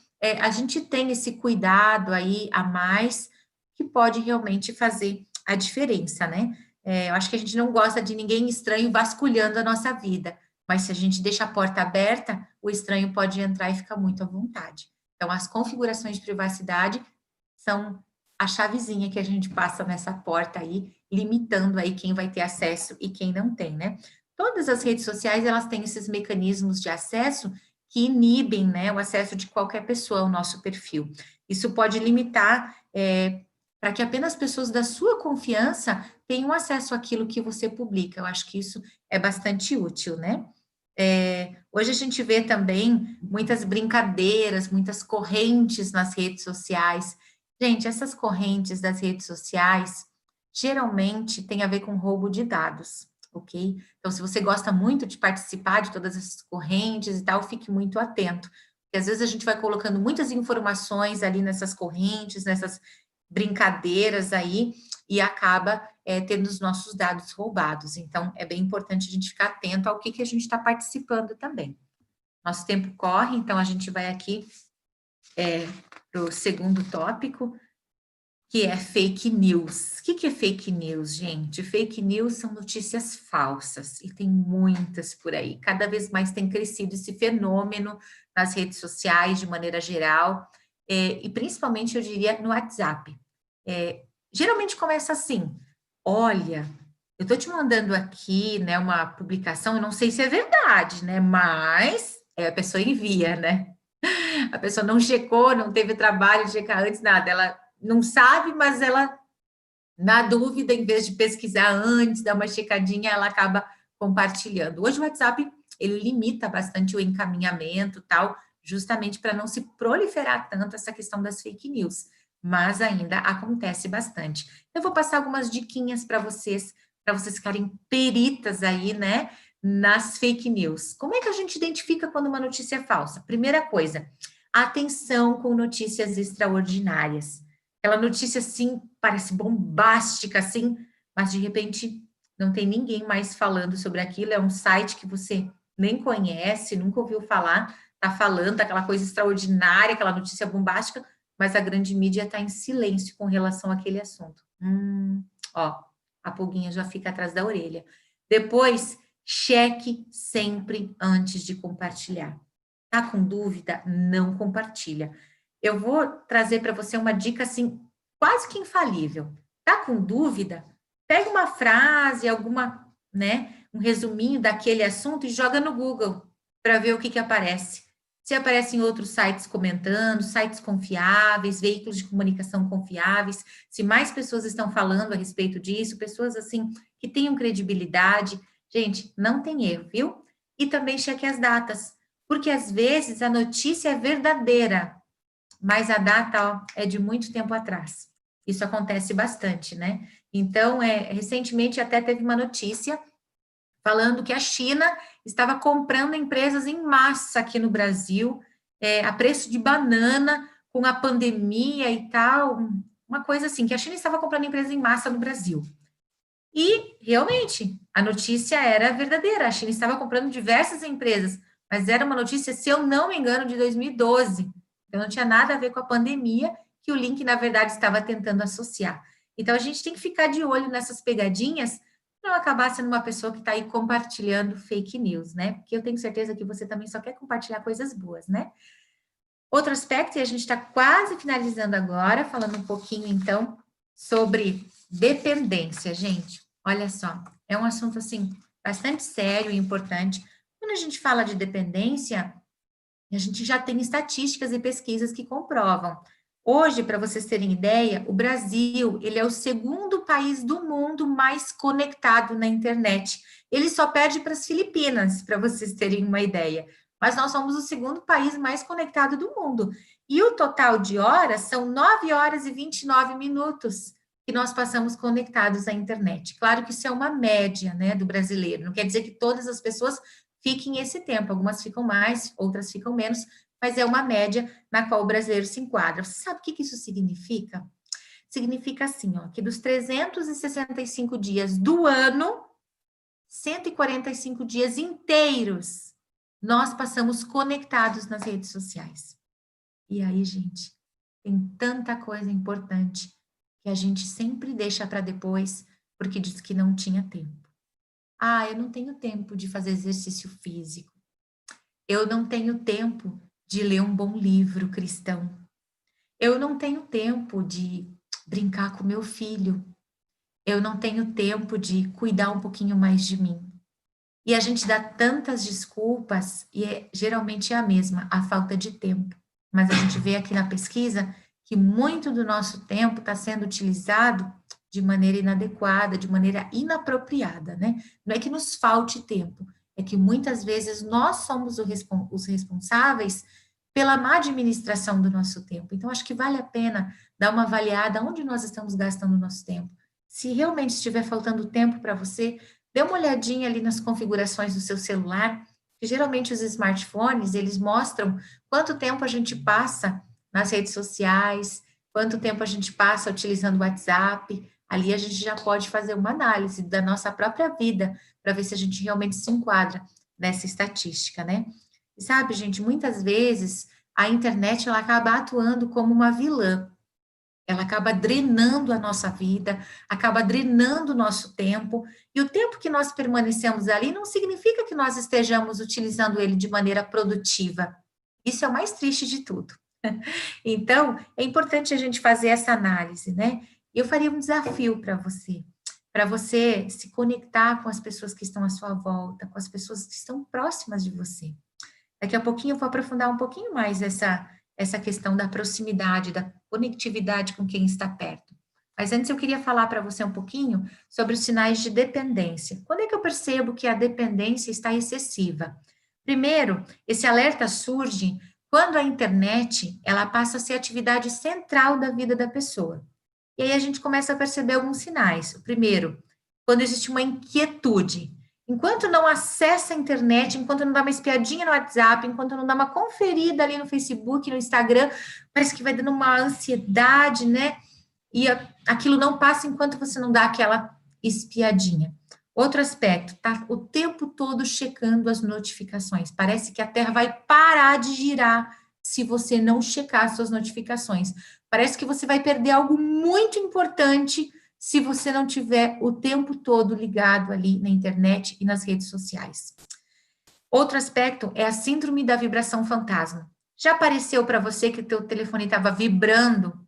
a gente tem esse cuidado aí a mais que pode realmente fazer a diferença, né? Eu acho que a gente não gosta de ninguém estranho vasculhando a nossa vida, mas se a gente deixa a porta aberta, o estranho pode entrar e ficar muito à vontade. Então, as configurações de privacidade são a chavezinha que a gente passa nessa porta aí, limitando aí quem vai ter acesso e quem não tem, né? Todas as redes sociais, elas têm esses mecanismos de acesso que inibem, né, o acesso de qualquer pessoa ao nosso perfil. Isso pode limitar para que apenas pessoas da sua confiança tenham acesso àquilo que você publica. Eu acho que isso é bastante útil, né? Hoje a gente vê também muitas brincadeiras, muitas correntes nas redes sociais. Gente, essas correntes das redes sociais geralmente têm a ver com roubo de dados, ok? Então, se você gosta muito de participar de todas essas correntes e tal, fique muito atento, porque às vezes a gente vai colocando muitas informações ali nessas correntes, nessas brincadeiras aí, e acaba tendo os nossos dados roubados. Então, é bem importante a gente ficar atento ao que a gente está participando também. Nosso tempo corre, então a gente vai aqui para o segundo tópico, que é fake news. O que é fake news, gente? Fake news são notícias falsas, e tem muitas por aí. Cada vez mais tem crescido esse fenômeno nas redes sociais, de maneira geral, e principalmente, eu diria, no WhatsApp. Geralmente começa assim: olha, eu estou te mandando aqui, né, uma publicação, eu não sei se é verdade, né, mas a pessoa envia, né? A pessoa não checou, não teve trabalho de checar antes, nada, ela não sabe, mas ela, na dúvida, em vez de pesquisar antes, dar uma checadinha, ela acaba compartilhando. Hoje o WhatsApp, ele limita bastante o encaminhamento, tal, justamente para não se proliferar tanto essa questão das fake news, mas ainda acontece bastante. Eu vou passar algumas diquinhas para vocês ficarem peritas aí, né, nas fake news. Como é que a gente identifica quando uma notícia é falsa? Primeira coisa, atenção com notícias extraordinárias. Aquela notícia, assim, parece bombástica, assim, mas de repente não tem ninguém mais falando sobre aquilo, é um site que você nem conhece, nunca ouviu falar, tá falando aquela coisa extraordinária, aquela notícia bombástica, mas a grande mídia está em silêncio com relação àquele assunto. Ó, a pulguinha já fica atrás da orelha. Depois, cheque sempre antes de compartilhar. Tá com dúvida? Não compartilha. Eu vou trazer para você uma dica, assim, quase que infalível. Tá com dúvida? Pega uma frase, né, um resuminho daquele assunto e joga no Google para ver o que aparece. se aparece em outros sites comentando, sites confiáveis, veículos de comunicação confiáveis, se mais pessoas estão falando a respeito disso, pessoas assim que tenham credibilidade. Gente, não tem erro, viu? E também cheque as datas, porque às vezes a notícia é verdadeira, mas a data, ó, é de muito tempo atrás. Isso acontece bastante, né? Então, recentemente até teve uma notícia falando que a China estava comprando empresas em massa aqui no Brasil, a preço de banana, com a pandemia e tal, uma coisa assim, que a China estava comprando empresas em massa no Brasil. E, realmente, a notícia era verdadeira, a China estava comprando diversas empresas, mas era uma notícia, se eu não me engano, de 2012. Então, não tinha nada a ver com a pandemia, que o link, na verdade, estava tentando associar. Então, a gente tem que ficar de olho nessas pegadinhas, para não acabar sendo uma pessoa que está aí compartilhando fake news, né? Porque eu tenho certeza que você também só quer compartilhar coisas boas, né? Outro aspecto, e a gente está quase finalizando agora, falando um pouquinho, então, sobre dependência, gente. Olha só, é um assunto, assim, bastante sério e importante. Quando a gente fala de dependência, a gente já tem estatísticas e pesquisas que comprovam. Hoje, para vocês terem ideia, o Brasil, ele é o segundo país do mundo mais conectado na internet. Ele só perde para as Filipinas, para vocês terem uma ideia. Mas nós somos o segundo país mais conectado do mundo. E o total de horas são 9 horas e 29 minutos que nós passamos conectados à internet. Claro que isso é uma média, né, do brasileiro. Não quer dizer que todas as pessoas fiquem esse tempo. Algumas ficam mais, outras ficam menos, mas é uma média na qual o brasileiro se enquadra. Você sabe o que isso significa? Significa assim, ó, que dos 365 dias do ano, 145 dias inteiros, nós passamos conectados nas redes sociais. E aí, gente, tem tanta coisa importante que a gente sempre deixa para depois, porque diz que não tinha tempo. Ah, eu não tenho tempo de fazer exercício físico. Eu não tenho tempo de ler um bom livro cristão. Eu não tenho tempo de brincar com meu filho. Eu não tenho tempo de cuidar um pouquinho mais de mim. E a gente dá tantas desculpas e geralmente é a mesma, a falta de tempo. Mas a gente vê aqui na pesquisa que muito do nosso tempo está sendo utilizado de maneira inadequada, de maneira inapropriada, né? Não é que nos falte tempo, é que muitas vezes nós somos os responsáveis pela má administração do nosso tempo. Então, acho que vale a pena dar uma avaliada onde nós estamos gastando o nosso tempo. Se realmente estiver faltando tempo para você, dê uma olhadinha ali nas configurações do seu celular, que geralmente os smartphones, eles mostram quanto tempo a gente passa nas redes sociais, quanto tempo a gente passa utilizando o WhatsApp. Ali a gente já pode fazer uma análise da nossa própria vida, para ver se a gente realmente se enquadra nessa estatística, né? E sabe, gente, muitas vezes a internet, ela acaba atuando como uma vilã. Ela acaba drenando a nossa vida, acaba drenando o nosso tempo, e o tempo que nós permanecemos ali não significa que nós estejamos utilizando ele de maneira produtiva. Isso é o mais triste de tudo. Então, é importante a gente fazer essa análise, né? Eu faria um desafio para você se conectar com as pessoas que estão à sua volta, com as pessoas que estão próximas de você. Daqui a pouquinho eu vou aprofundar um pouquinho mais essa questão da proximidade, da conectividade com quem está perto. Mas antes eu queria falar para você um pouquinho sobre os sinais de dependência. Quando é que eu percebo que a dependência está excessiva? Primeiro, esse alerta surge quando a internet, ela passa a ser a atividade central da vida da pessoa. E aí a gente começa a perceber alguns sinais. O primeiro, quando existe uma inquietude. Enquanto não acessa a internet, enquanto não dá uma espiadinha no WhatsApp, enquanto não dá uma conferida ali no Facebook, no Instagram, parece que vai dando uma ansiedade, né? E aquilo não passa enquanto você não dá aquela espiadinha. Outro aspecto, tá o tempo todo checando as notificações. Parece que a Terra vai parar de girar se você não checar suas notificações. Parece que você vai perder algo muito importante se você não tiver o tempo todo ligado ali na internet e nas redes sociais. Outro aspecto é a síndrome da vibração fantasma. Já apareceu para você que o teu telefone estava vibrando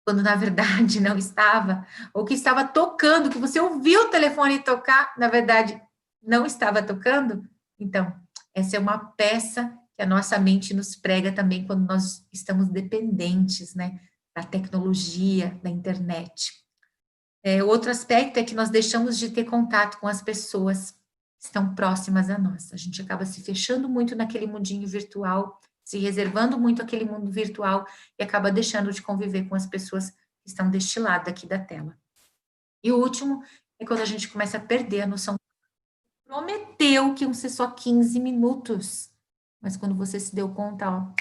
quando na verdade não estava, ou que estava tocando, que você ouviu o telefone tocar, na verdade não estava tocando? Então, essa é uma peça que a nossa mente nos prega também quando nós estamos dependentes, né, da tecnologia, da internet. Outro aspecto é que nós deixamos de ter contato com as pessoas que estão próximas a nós. A gente acaba se fechando muito naquele mundinho virtual, se reservando muito aquele mundo virtual e acaba deixando de conviver com as pessoas que estão deste lado aqui da tela. E o último é quando a gente começa a perder a noção. Prometeu que iam ser só 15 minutos, mas quando você se deu conta, ó,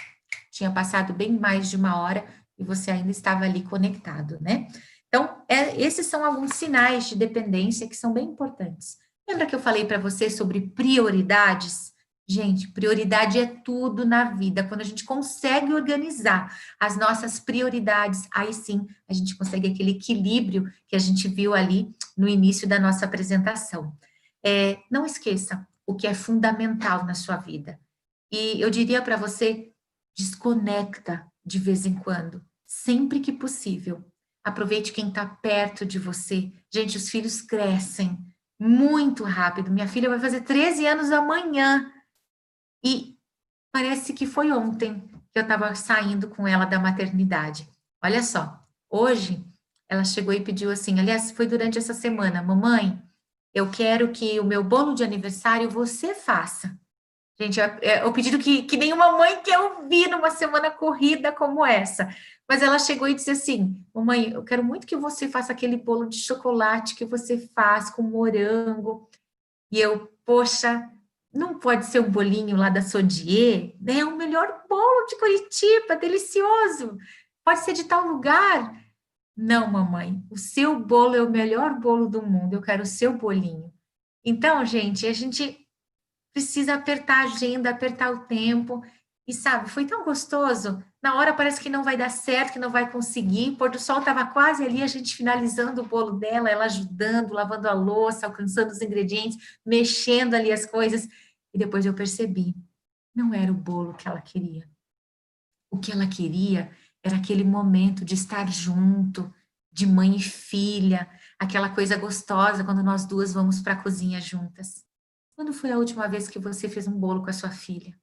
tinha passado bem mais de 1 hora e você ainda estava ali conectado, né? Então, esses são alguns sinais de dependência que são bem importantes. Lembra que eu falei para você sobre prioridades? Gente, prioridade é tudo na vida. Quando a gente consegue organizar as nossas prioridades, aí sim a gente consegue aquele equilíbrio que a gente viu ali no início da nossa apresentação. Não esqueça o que é fundamental na sua vida. E eu diria para você, desconecta de vez em quando, sempre que possível. Aproveite quem está perto de você. Gente, os filhos crescem muito rápido. Minha filha vai fazer 13 anos amanhã. E parece que foi ontem que eu estava saindo com ela da maternidade. Olha só, hoje ela chegou e pediu assim, aliás, foi durante essa semana, mamãe, eu quero que o meu bolo de aniversário você faça. Gente, é o pedido que nenhuma mãe quer ouvir numa semana corrida como essa. Mas ela chegou e disse assim, mamãe, eu quero muito que você faça aquele bolo de chocolate que você faz com morango. E eu, poxa, não pode ser um bolinho lá da Sodier, né? É o melhor bolo de Curitiba, delicioso. Pode ser de tal lugar. Não, mamãe, o seu bolo é o melhor bolo do mundo, eu quero o seu bolinho. Então, gente, a gente precisa apertar a agenda, apertar o tempo, e sabe, foi tão gostoso, na hora parece que não vai dar certo, que não vai conseguir, o pôr do sol estava quase ali, a gente finalizando o bolo dela, ela ajudando, lavando a louça, alcançando os ingredientes, mexendo ali as coisas, e depois eu percebi, não era o bolo que ela queria. O que ela queria era aquele momento de estar junto, de mãe e filha, aquela coisa gostosa quando nós duas vamos para a cozinha juntas. Quando foi a última vez que você fez um bolo com a sua filha?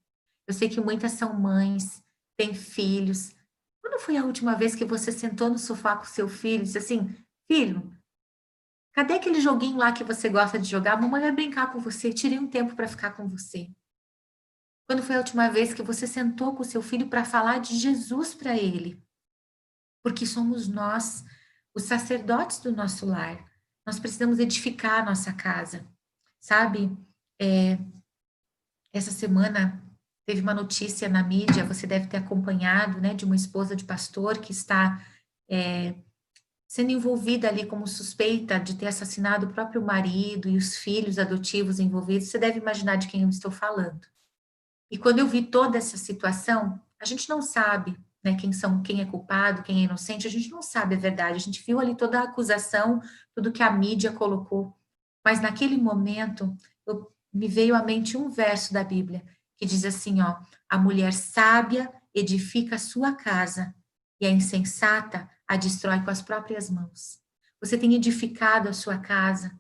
Eu sei que muitas são mães, têm filhos. Quando foi a última vez que você sentou no sofá com seu filho e disse assim, filho, cadê aquele joguinho lá que você gosta de jogar? Mamãe vai brincar com você, tirei um tempo para ficar com você. Quando foi a última vez que você sentou com o seu filho para falar de Jesus para ele? Porque somos nós, os sacerdotes do nosso lar. Nós precisamos edificar a nossa casa, sabe? Essa semana teve uma notícia na mídia, você deve ter acompanhado, né, de uma esposa de pastor que está sendo envolvida ali como suspeita de ter assassinado o próprio marido e os filhos adotivos envolvidos. Você deve imaginar de quem eu estou falando. E quando eu vi toda essa situação, a gente não sabe, né, quem é culpado, quem é inocente, a gente não sabe a verdade. A gente viu ali toda a acusação, tudo que a mídia colocou. Mas naquele momento, me veio à mente um verso da Bíblia, que diz assim, ó, a mulher sábia edifica a sua casa, e a insensata a destrói com as próprias mãos. Você tem edificado a sua casa.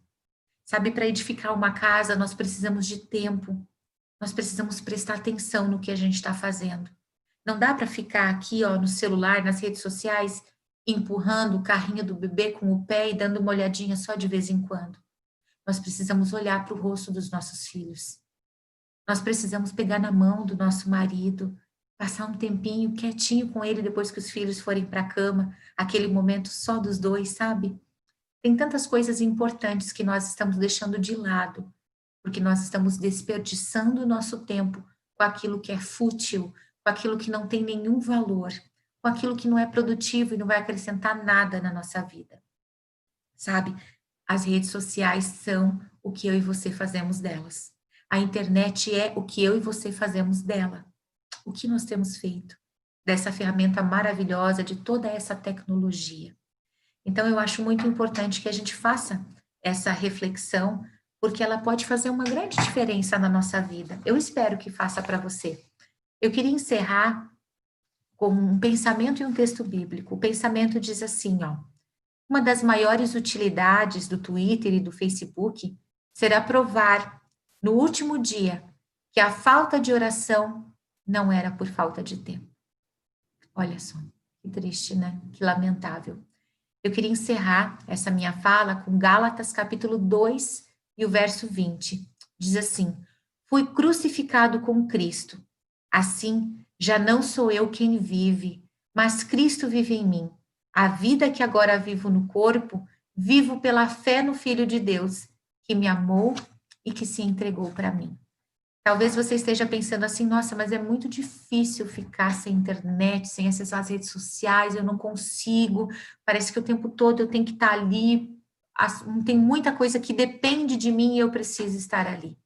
Sabe, para edificar uma casa, nós precisamos de tempo. Nós precisamos prestar atenção no que a gente está fazendo. Não dá para ficar aqui, ó, no celular, nas redes sociais, empurrando o carrinho do bebê com o pé e dando uma olhadinha só de vez em quando. Nós precisamos olhar para o rosto dos nossos filhos. Nós precisamos pegar na mão do nosso marido, passar um tempinho quietinho com ele depois que os filhos forem para a cama, aquele momento só dos dois, sabe? Tem tantas coisas importantes que nós estamos deixando de lado, porque nós estamos desperdiçando o nosso tempo com aquilo que é fútil, com aquilo que não tem nenhum valor, com aquilo que não é produtivo e não vai acrescentar nada na nossa vida. Sabe? As redes sociais são o que eu e você fazemos delas. A internet é o que eu e você fazemos dela. O que nós temos feito dessa ferramenta maravilhosa, de toda essa tecnologia. Então, eu acho muito importante que a gente faça essa reflexão, porque ela pode fazer uma grande diferença na nossa vida. Eu espero que faça para você. Eu queria encerrar com um pensamento e um texto bíblico. O pensamento diz assim, ó, uma das maiores utilidades do Twitter e do Facebook será provar, no último dia, que a falta de oração não era por falta de tempo. Olha só, que triste, né? Que lamentável. Eu queria encerrar essa minha fala com Gálatas capítulo 2 e o verso 20. Diz assim: fui crucificado com Cristo. Assim, já não sou eu quem vive, mas Cristo vive em mim. A vida que agora vivo no corpo, vivo pela fé no Filho de Deus, que me amou e que se entregou para mim. Talvez você esteja pensando assim, nossa, mas é muito difícil ficar sem internet, sem acessar as redes sociais, eu não consigo, parece que o tempo todo eu tenho que estar ali, tem muita coisa que depende de mim e eu preciso estar ali.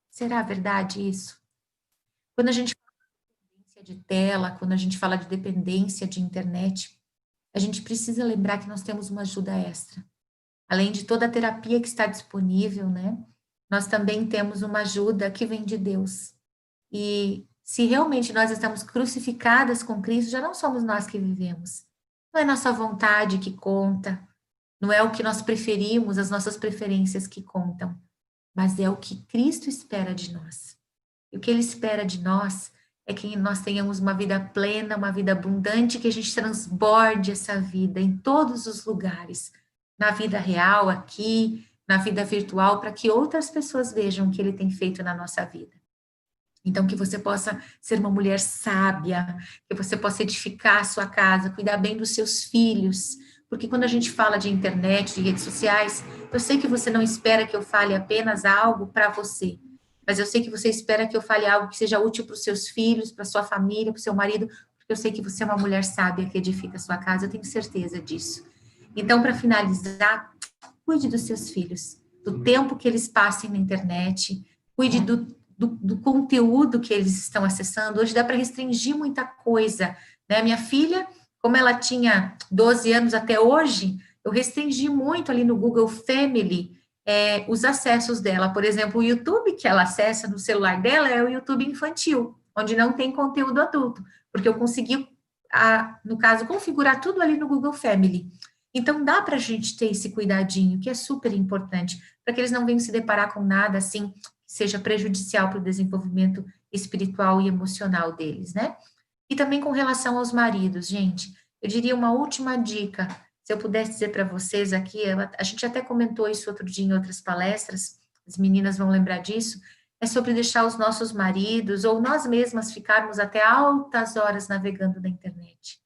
Será verdade isso? Quando a gente fala de dependência de tela, quando a gente fala de dependência de internet, a gente precisa lembrar que nós temos uma ajuda extra. Além de toda a terapia que está disponível, né? Nós também temos uma ajuda que vem de Deus. E se realmente nós estamos crucificadas com Cristo, já não somos nós que vivemos. Não é nossa vontade que conta, não é o que nós preferimos, as nossas preferências que contam, mas é o que Cristo espera de nós. E o que Ele espera de nós é que nós tenhamos uma vida plena, uma vida abundante, que a gente transborde essa vida em todos os lugares, na vida real, aqui, na vida virtual, para que outras pessoas vejam o que Ele tem feito na nossa vida. Então, que você possa ser uma mulher sábia, que você possa edificar a sua casa, cuidar bem dos seus filhos, porque quando a gente fala de internet, de redes sociais, eu sei que você não espera que eu fale apenas algo para você, mas eu sei que você espera que eu fale algo que seja útil para os seus filhos, para a sua família, para o seu marido, porque eu sei que você é uma mulher sábia que edifica a sua casa, eu tenho certeza disso. Então, para finalizar, cuide dos seus filhos, do tempo que eles passem na internet, cuide do conteúdo que eles estão acessando. Hoje dá para restringir muita coisa, né? Minha filha, como ela tinha 12 anos até hoje, eu restringi muito ali no Google Family os acessos dela. Por exemplo, o YouTube que ela acessa no celular dela é o YouTube infantil, onde não tem conteúdo adulto, porque eu consegui, no caso, configurar tudo ali no Google Family. Então, dá para a gente ter esse cuidadinho, que é super importante, para que eles não venham se deparar com nada assim, que seja prejudicial para o desenvolvimento espiritual e emocional deles, né? E também com relação aos maridos, gente, eu diria uma última dica, se eu pudesse dizer para vocês aqui, a gente até comentou isso outro dia em outras palestras, as meninas vão lembrar disso, é sobre deixar os nossos maridos ou nós mesmas ficarmos até altas horas navegando na internet.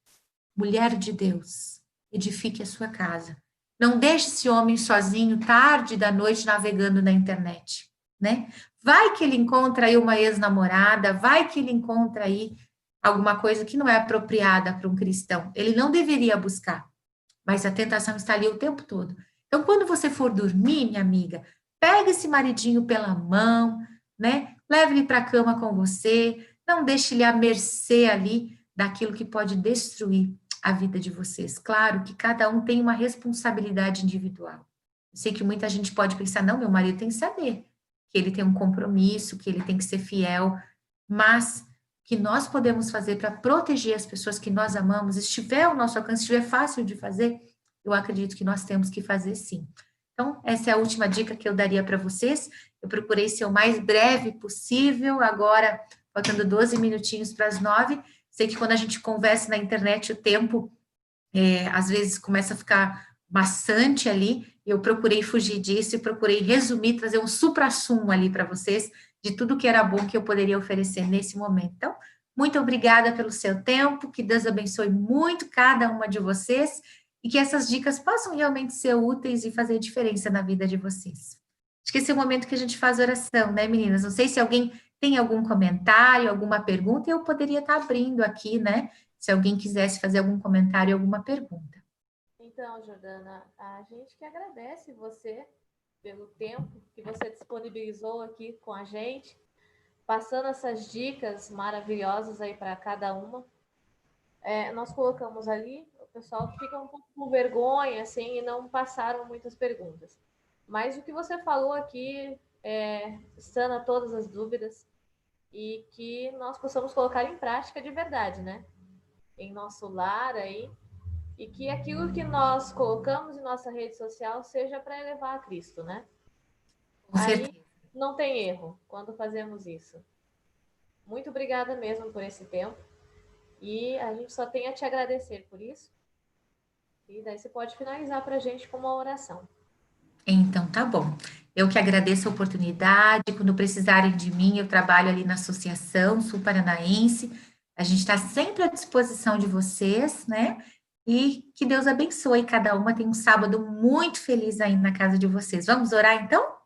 Mulher de Deus, edifique a sua casa. Não deixe esse homem sozinho tarde da noite navegando na internet, né? Vai que ele encontra aí uma ex-namorada, vai que ele encontra aí alguma coisa que não é apropriada para um cristão. Ele não deveria buscar, mas a tentação está ali o tempo todo. Então, quando você for dormir, minha amiga, pega esse maridinho pela mão, né? Leve ele para a cama com você, não deixe ele à mercê ali daquilo que pode destruir a vida de vocês. Claro que cada um tem uma responsabilidade individual. Eu sei que muita gente pode pensar, não, meu marido tem que saber que ele tem um compromisso, que ele tem que ser fiel, mas que nós podemos fazer para proteger as pessoas que nós amamos, estiver ao nosso alcance, estiver fácil de fazer, eu acredito que nós temos que fazer sim. Então, essa é a última dica que eu daria para vocês. Eu procurei ser o mais breve possível, agora faltando 12 minutinhos para as 9. Sei que quando a gente conversa na internet, o tempo às vezes começa a ficar maçante ali, eu procurei fugir disso e procurei resumir, trazer um suprassumo ali para vocês de tudo que era bom que eu poderia oferecer nesse momento. Então, muito obrigada pelo seu tempo, que Deus abençoe muito cada uma de vocês e que essas dicas possam realmente ser úteis e fazer diferença na vida de vocês. Acho que esse é o momento que a gente faz oração, né, meninas? Não sei se alguém tem algum comentário, alguma pergunta, eu poderia estar abrindo aqui, né? Se alguém quisesse fazer algum comentário, alguma pergunta. Então, Jordana, a gente que agradece você pelo tempo que você disponibilizou aqui com a gente, passando essas dicas maravilhosas aí para cada uma. Nós colocamos ali, o pessoal fica um pouco com vergonha, assim, e não passaram muitas perguntas. Mas o que você falou aqui sana todas as dúvidas e que nós possamos colocar em prática de verdade, né? Em nosso lar aí, e que aquilo que nós colocamos em nossa rede social seja para elevar a Cristo, né? Com certeza. Aí não tem erro quando fazemos isso. Muito obrigada mesmo por esse tempo. E a gente só tem a te agradecer por isso. E daí você pode finalizar para a gente com uma oração. Então, tá bom. Eu que agradeço a oportunidade. Quando precisarem de mim, eu trabalho ali na Associação Sul Paranaense. A gente está sempre à disposição de vocês, né? E que Deus abençoe cada uma. Tenha um sábado muito feliz aí na casa de vocês. Vamos orar então?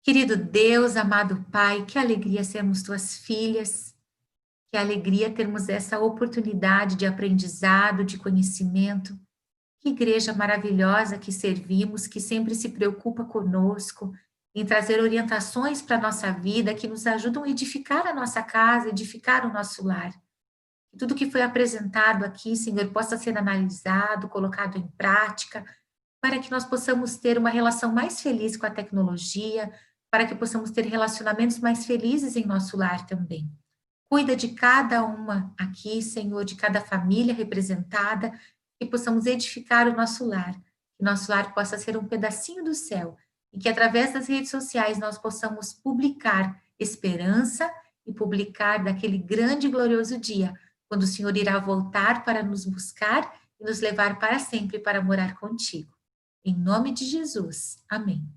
Querido Deus, amado Pai, que alegria sermos tuas filhas. Que alegria termos essa oportunidade de aprendizado, de conhecimento. Que igreja maravilhosa que servimos, que sempre se preocupa conosco, em trazer orientações para a nossa vida, que nos ajudam a edificar a nossa casa, edificar o nosso lar. Que tudo que foi apresentado aqui, Senhor, possa ser analisado, colocado em prática, para que nós possamos ter uma relação mais feliz com a tecnologia, para que possamos ter relacionamentos mais felizes em nosso lar também. Cuida de cada uma aqui, Senhor, de cada família representada, que possamos edificar o nosso lar, que nosso lar possa ser um pedacinho do céu, e que através das redes sociais nós possamos publicar esperança e publicar daquele grande e glorioso dia, quando o Senhor irá voltar para nos buscar e nos levar para sempre para morar contigo. Em nome de Jesus. Amém.